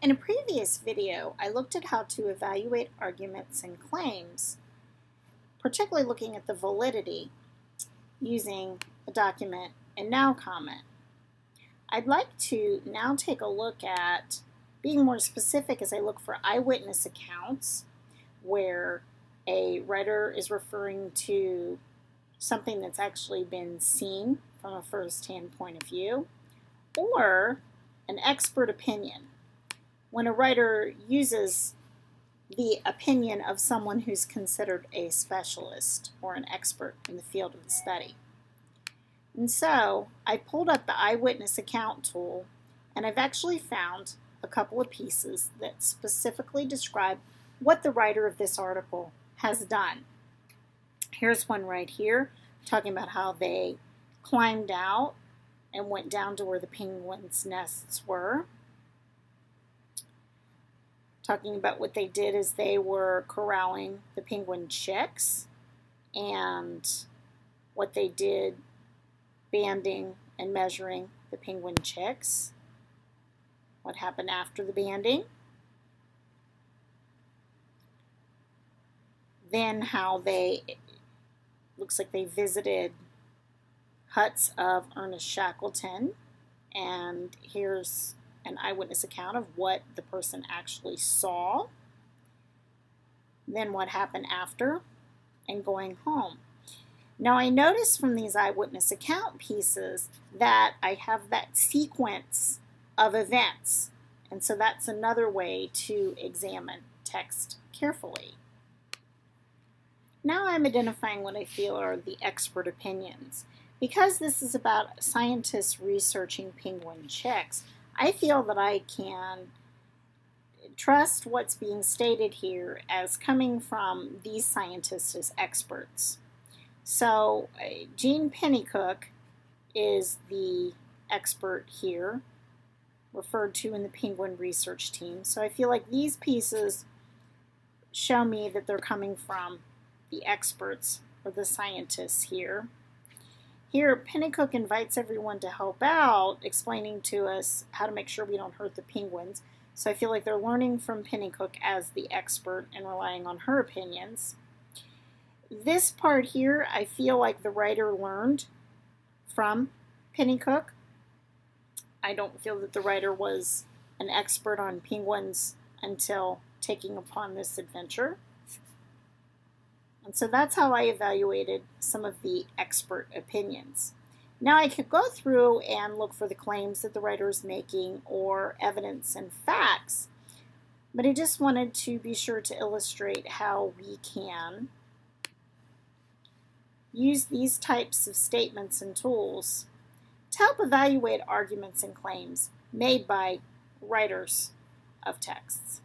In a previous video, I looked at how to evaluate arguments and claims, particularly looking at the validity using a document and now comment. I'd like to now take a look at being more specific as I look for eyewitness accounts where a writer is referring to something that's actually been seen from a first-hand point of view, or an expert opinion, when a writer uses the opinion of someone who's considered a specialist or an expert in the field of the study. And so I pulled up the eyewitness account tool, and I've actually found a couple of pieces that specifically describe what the writer of this article has done. Here's one right here talking about how they climbed out and went down to where the penguins' nests were. Talking about what they did is they were corralling the penguin chicks, and what they did banding and measuring the penguin chicks. What happened after the banding. Then how looks like they visited huts of Ernest Shackleton, and here's an eyewitness account of what the person actually saw. Then what happened after, and going home. Now I noticed from these eyewitness account pieces that I have that sequence of events, and so that's another way to examine text carefully. Now I'm identifying what I feel are the expert opinions. Because this is about scientists researching penguin chicks, I feel that I can trust what's being stated here as coming from these scientists as experts. So Gene Pennycook is the expert here, referred to in the penguin research team. So I feel like these pieces show me that they're coming from the experts or the scientists here. Here, Pennycook invites everyone to help out, explaining to us how to make sure we don't hurt the penguins. So I feel like they're learning from Pennycook as the expert and relying on her opinions. This part here, I feel like the writer learned from Pennycook. I don't feel that the writer was an expert on penguins until taking upon this adventure. And so that's how I evaluated some of the expert opinions. Now I could go through and look for the claims that the writer is making or evidence and facts, but I just wanted to be sure to illustrate how we can use these types of statements and tools to help evaluate arguments and claims made by writers of texts.